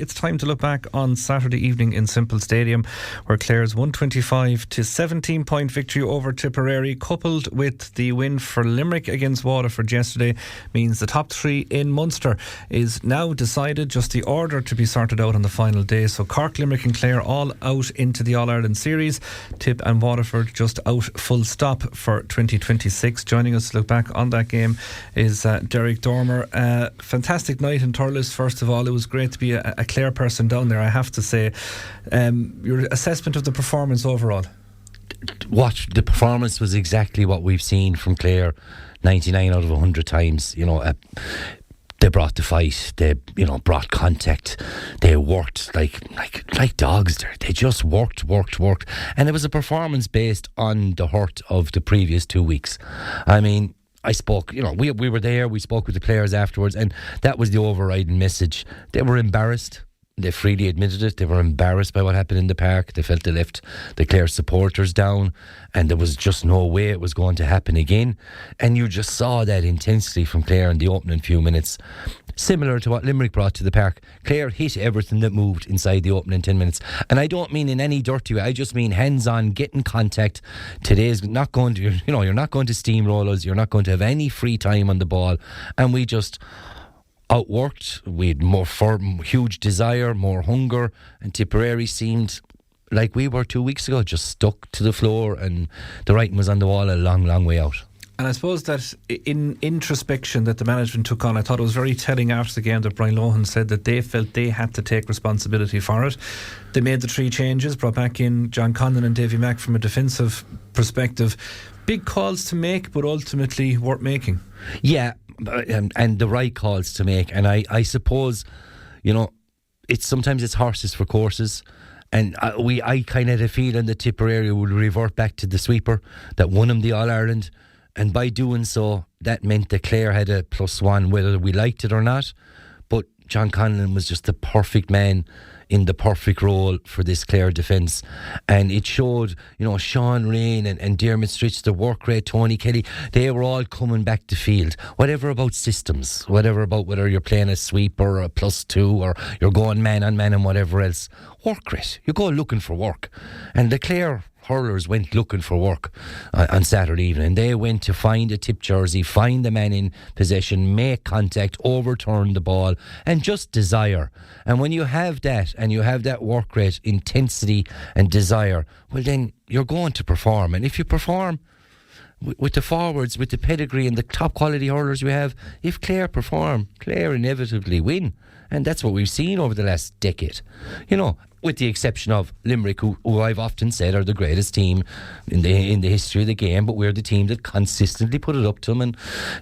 it's time to look back on Saturday evening in Simple Stadium, where Clare's 125 to 17 point victory over Tipperary, coupled with the win for Limerick against Waterford yesterday, means the top three in Munster is now decided, just the order to be sorted out on the final day. So Cork, Limerick and Clare all out into the All-Ireland series. Tip and Waterford just out full stop for 2026. Joining us to look back on that game is Derrick Dormer. Fantastic night in Thurles. First of all, it was great to be a Clare person down there, I have to say. Your assessment of the performance overall? The performance was exactly what we've seen from Clare 99 out of 100 times. They brought the fight, they brought contact, they worked like dogs there. They just worked, and it was a performance based on the hurt of the previous 2 weeks. I mean, I spoke, we were there, we spoke with the players afterwards, and that was the overriding message. They were embarrassed. They freely admitted it. They were embarrassed by what happened in the park. They felt they left the Clare supporters down, and there was just no way it was going to happen again. And you just saw that intensity from Clare in the opening few minutes. Similar to what Limerick brought to the park. Clare hit everything that moved inside the opening 10 minutes. And I don't mean in any dirty way. I just mean hands-on, getting contact. Today's not going to, you're not going to steamrollers. You're not going to have any free time on the ball. And we just outworked. We had more huge desire, more hunger. And Tipperary seemed like we were 2 weeks ago, just stuck to the floor. And the writing was on the wall a long, long way out. And I suppose that in introspection that the management took on, I thought it was very telling after the game that Brian Lohan said that they felt they had to take responsibility for it. They made the 3 changes, brought back in John Conlon and Davy Mack from a defensive perspective. Big calls to make, but ultimately worth making. Yeah, and the right calls to make. And I suppose, sometimes it's horses for courses. And I kind of had a feeling that Tipperary would revert back to the sweeper that won them the All-Ireland. And by doing so, that meant that Clare had a +1, whether we liked it or not. But John Conlon was just the perfect man in the perfect role for this Clare defence. And it showed, Sean Rain and Dermot Stritch, the work rate, Tony Kelly, they were all coming back to field. Whatever about systems, whatever about whether you're playing a sweep or a +2 or you're going man on man and whatever else. Work rate. You go looking for work. And the Clare hurlers went looking for work on Saturday evening. They went to find a tip jersey, find the man in possession, make contact, overturn the ball, and just desire. And when you have that, and you have that work rate, intensity and desire, well then you're going to perform. And if you perform with the forwards, with the pedigree and the top quality hurlers we have, if Clare perform, Clare inevitably win. And that's what we've seen over the last decade. With the exception of Limerick, who I've often said are the greatest team in the history of the game, but we're the team that consistently put it up to them. And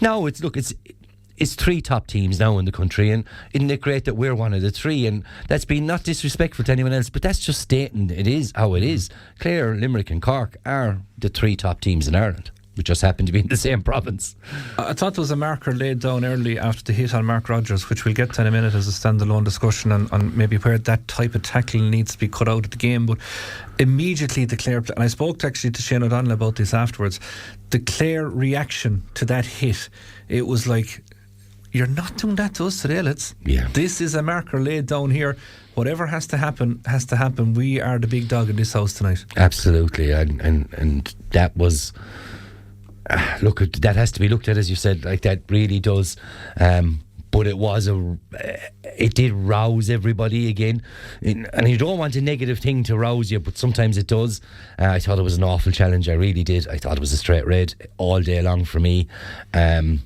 now it's 3 top teams now in the country, and isn't it great that we're one of the 3? And that's been not disrespectful to anyone else, but that's just stating it is how it is. Clare, Limerick and Cork are the 3 top teams in Ireland. We just happen to be in the same province. I thought there was a marker laid down early after the hit on Mark Rodgers, which we'll get to in a minute as a standalone discussion on maybe where that type of tackle needs to be cut out of the game. But immediately the Clare, and I spoke actually to Shane O'Donnell about this afterwards, the Clare reaction to that hit, it was like, you're not doing that to us today, lads. Yeah. This is a marker laid down here. Whatever has to happen, has to happen. We are the big dog in this house tonight. Absolutely. And that was... look, that has to be looked at, as you said, like that really does. But it did rouse everybody again. And you don't want a negative thing to rouse you, but sometimes it does. I thought it was an awful challenge. I really did. I thought it was a straight red all day long for me. And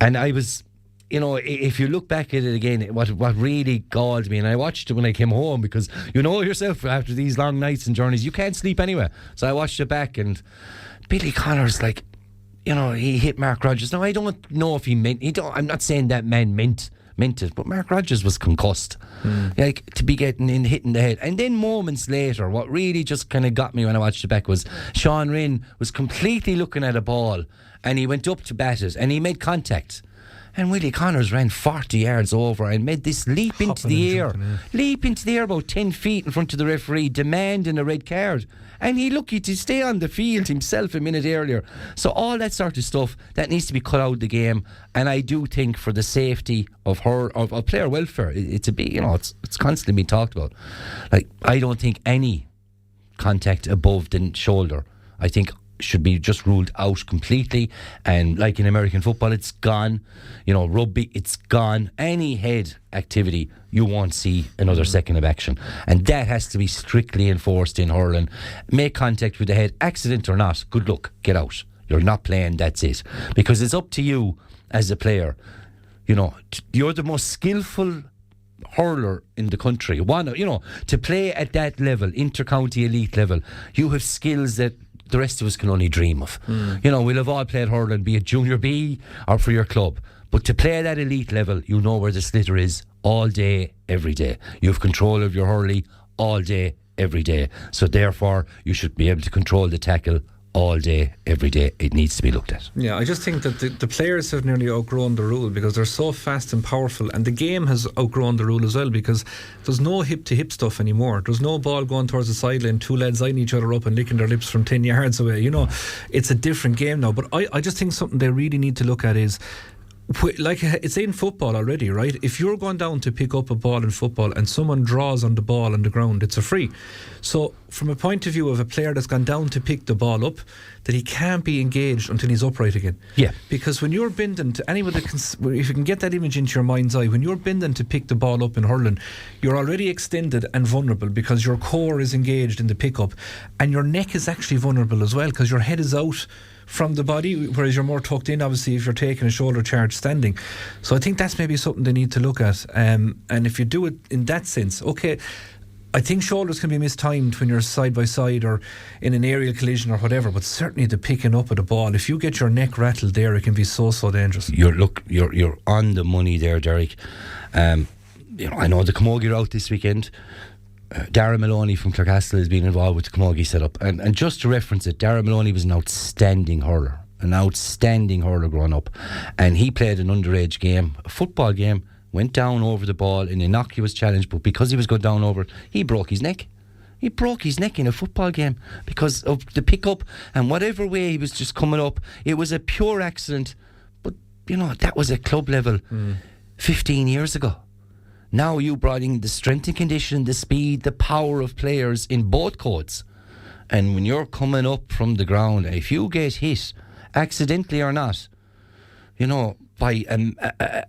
I was... if you look back at it again, what really galled me, and I watched it when I came home, because yourself, after these long nights and journeys, you can't sleep anywhere. So I watched it back, and Billy Connor's he hit Mark Rodgers. Now, I don't know if he meant... I'm not saying that man meant it, but Mark Rodgers was concussed. To be getting hit in the head. And then moments later, what really just kind of got me when I watched it back was Sean Rinn was completely looking at a ball, and he went up to bat it, and he made contact. And Willie Connors ran 40 yards over and made this leap into the air. Leap into the air about 10 feet in front of the referee, demanding a red card. And he lucky to stay on the field himself a minute earlier. So all that sort of stuff, that needs to be cut out of the game. And I do think for the safety of player welfare, it's a big, it's constantly being talked about. Like, I don't think any contact above the shoulder, I think, should be just ruled out completely. And like in American football, it's gone. Rugby, it's gone. Any head activity, you won't see another second of action, and that has to be strictly enforced in hurling. Make contact with the head, accident or not, good luck, get out. You're not playing, that's it. Because it's up to you as a player. You're the most skillful hurler in the country. To play at that level, inter-county elite level, you have skills that the rest of us can only dream of. We'll have all played hurling, be it junior B or for your club. But to play at that elite level, you know where the sliotar is all day, every day. You have control of your hurley all day, every day. So therefore, you should be able to control the tackle all day, every day. It needs to be looked at. Yeah, I just think that the players have nearly outgrown the rule because they're so fast and powerful, and the game has outgrown the rule as well because there's no hip-to-hip stuff anymore. There's no ball going towards the sideline, two lads eyeing each other up and licking their lips from 10 yards away. It's a different game now. But I just think something they really need to look at is, like it's in football already, right? If you're going down to pick up a ball in football and someone draws on the ball on the ground, it's a free. So from a point of view of a player that's gone down to pick the ball up, that he can't be engaged until he's upright again. Yeah. Because when you're bending to anybody, if you can get that image into your mind's eye, when you're bending to pick the ball up in hurling, you're already extended and vulnerable because your core is engaged in the pickup, and your neck is actually vulnerable as well because your head is out from the body, whereas you're more tucked in, obviously, if you're taking a shoulder charge standing. So I think that's maybe something they need to look at. And if you do it in that sense, okay, I think shoulders can be mistimed when you're side by side or in an aerial collision or whatever, but certainly the picking up of the ball, if you get your neck rattled there, it can be so dangerous. You're on the money there, Derrick. I know the Camogie are out this weekend. Darragh Maloney from Clarecastle has been involved with the Camogie setup, and just to reference it, Darragh Maloney was an outstanding hurler growing up, and he played an underage game, a football game, went down over the ball in an innocuous challenge, but because he was going down over it, he broke his neck. He broke his neck in a football game because of the pick-up, and whatever way he was just coming up, it was a pure accident. But that was at club level 15 years ago. Now you brought in the strength and condition, the speed, the power of players in both codes. And when you're coming up from the ground, if you get hit, accidentally or not, by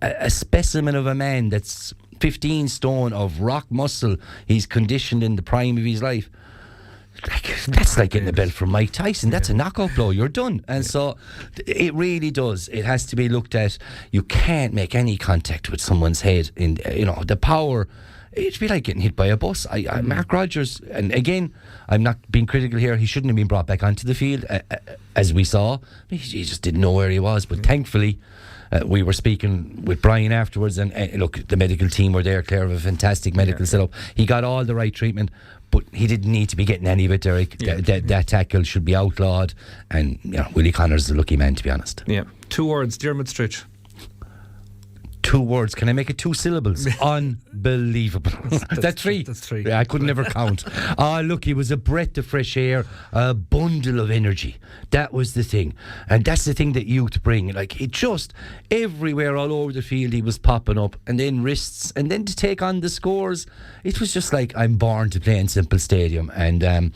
a specimen of a man that's 15 stone of rock muscle, he's conditioned in the prime of his life. That's like getting a belt from Mike Tyson. That's a knockout blow. You're done. And so it really does. It has to be looked at. You can't make any contact with someone's head. In the power. It'd be like getting hit by a bus. Mark Rogers, and again, I'm not being critical here. He shouldn't have been brought back onto the field, as we saw. He just didn't know where he was. But thankfully, we were speaking with Brian afterwards, and look, the medical team were there. Clare have a fantastic medical setup. He got all the right treatment. But he didn't need to be getting any of it, Derrick. That tackle should be outlawed. And Willie Connors is a lucky man, to be honest. Yeah. 2 words, Dermot Stritch. 2 words. Can I make it 2 syllables? Unbelievable. That's 3. That's 3. Yeah, I could never count. Look, he was a breath of fresh air, a bundle of energy. That was the thing. And that's the thing that youth bring. Like, it just, everywhere all over the field, he was popping up. And then wrists. And then to take on the scores, it was just like, I'm born to play in Simple Stadium. And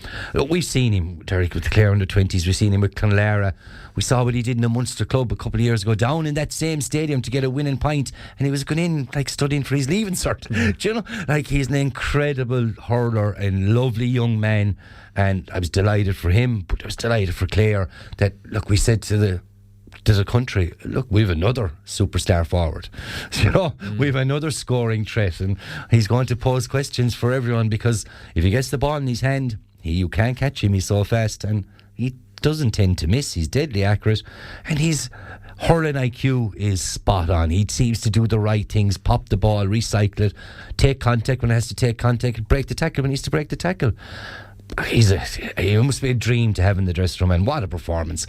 we've seen him, Derrick, with the Clare under 20s. We've seen him with Clare. We saw what he did in the Munster club a couple of years ago, down in that same stadium to get a winning point, and he was going in like studying for his leaving cert. Do like, he's an incredible hurler and lovely young man, and I was delighted for him, but I was delighted for Clare that, look, we said to the country, look, we've another superstar forward. We've another scoring threat, and he's going to pose questions for everyone, because if he gets the ball in his hand, you can't catch him. He's so fast, and he doesn't tend to miss. He's deadly accurate, and his hurling IQ is spot on. He seems to do the right things, pop the ball, recycle it, take contact when it has to take contact, break the tackle when he needs to break the tackle. He must be a dream to have in the dressing room, and what a performance.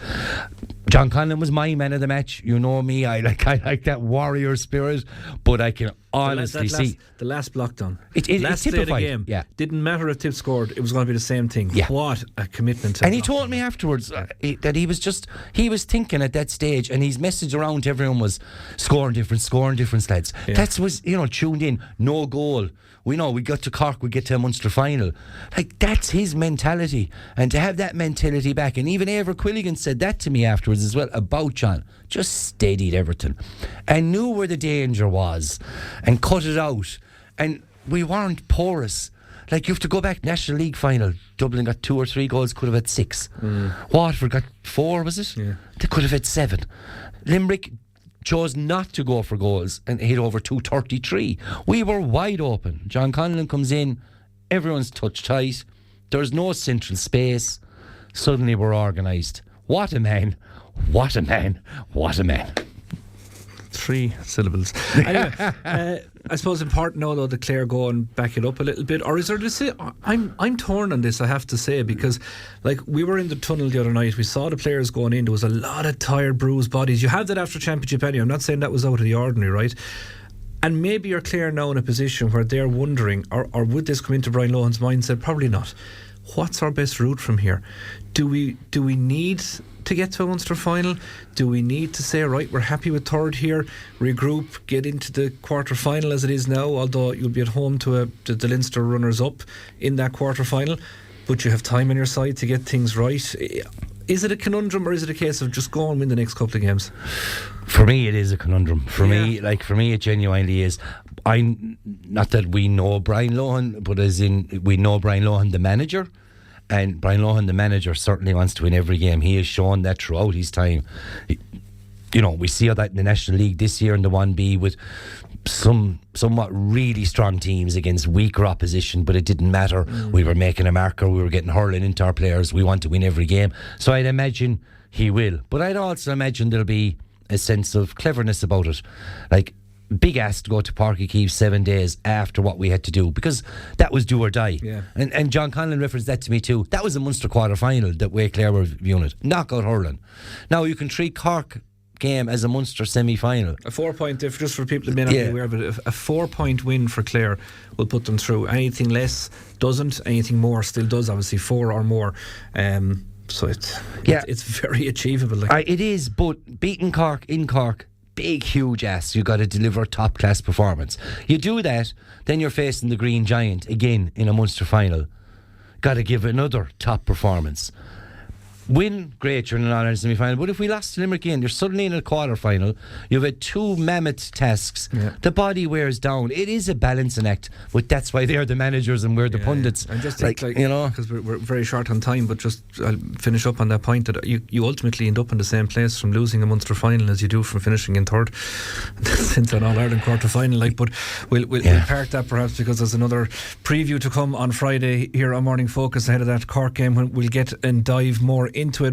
John Conlon was my man of the match. You know me, I like that warrior spirit, but I can honestly see the last block done. Last play of the game. Yeah. Didn't matter if Tip scored; it was going to be the same thing. Yeah. What a commitment! And he told me afterwards that he was thinking at that stage, and his message around to everyone was scoring different, lads. Yeah. That was tuned in. No goal. We know we got to Cork, we get to a Munster final. Like, that's his mentality. And to have that mentality back, and even Ever Quilligan said that to me afterwards as well about John. Just steadied everything and knew where the danger was and cut it out. And we weren't porous. Like, you have to go back National League final. Dublin got 2 or 3 goals, could have had 6. Waterford got 4, was it? Yeah. They could have had 7. Limerick chose not to go for goals and hit over 233. We were wide open. John Conlon comes in, everyone's touch tight, there's no central space. Suddenly we're organised. What a man, what a man, what a man. 3 syllables. Anyway, I suppose important now though that Clare go and back it up a little bit, or is there this? I'm torn on this, I have to say, because like we were in the tunnel the other night, we saw the players going in, there was a lot of tired, bruised bodies. You have that after championship anyway. I'm not saying that was out of the ordinary, right? And maybe you're Clare now in a position where they're wondering, or would this come into Brian Lohan's mindset? Probably not. What's our best route from here? Do we need to get to a Munster final? Do we need to say, right, we're happy with third here, regroup, get into the quarter final as it is now, although you'll be at home to the Leinster runners up in that quarter final, but you have time on your side to get things right? Is it a conundrum, or is it a case of just go and win the next couple of games? For me, it is a conundrum. For me, it genuinely is. Not that we know Brian Lohan, but as in we know Brian Lohan, the manager. And Brian Lohan, the manager, certainly wants to win every game. He has shown that throughout his time. We see how that in the National League this year in the 1B with somewhat really strong teams against weaker opposition, but it didn't matter. We were making a marker, we were getting hurling into our players. We want to win every game. So I'd imagine he will. But I'd also imagine there'll be a sense of cleverness about it. Like, big ask to go to Páirc Uí Chaoimh 7 days after what we had to do, because that was do or die. Yeah. And John Conlon referenced that to me too. That was a Munster quarter final that way Clare were viewing it. Knockout hurling. Now you can treat Cork game as a Munster semi-final. A 4-point diff, just for people that may not be aware, but a 4-point win for Clare will put them through. Anything less doesn't, anything more still does, obviously 4 or more. So it's very achievable. It is, but beating Cork in Cork, big huge ass. You got to deliver a top class performance. You do that, then you're facing the Green Giant again in a Munster final. Got to give another top performance. Win, great, you're in an All-Ireland semi-final. But if we lost to Limerick again, you're suddenly in a quarter-final. You've had 2 mammoth tasks. Yeah. The body wears down. It is a balancing act, but that's why they're the managers and we're the pundits. And just think, because we're very short on time, but just I'll finish up on that point that you ultimately end up in the same place from losing a Munster final as you do from finishing in third since an All-Ireland quarter-final. But we'll park that perhaps, because there's another preview to come on Friday here on Morning Focus ahead of that Cork game, when we'll get and dive more into it.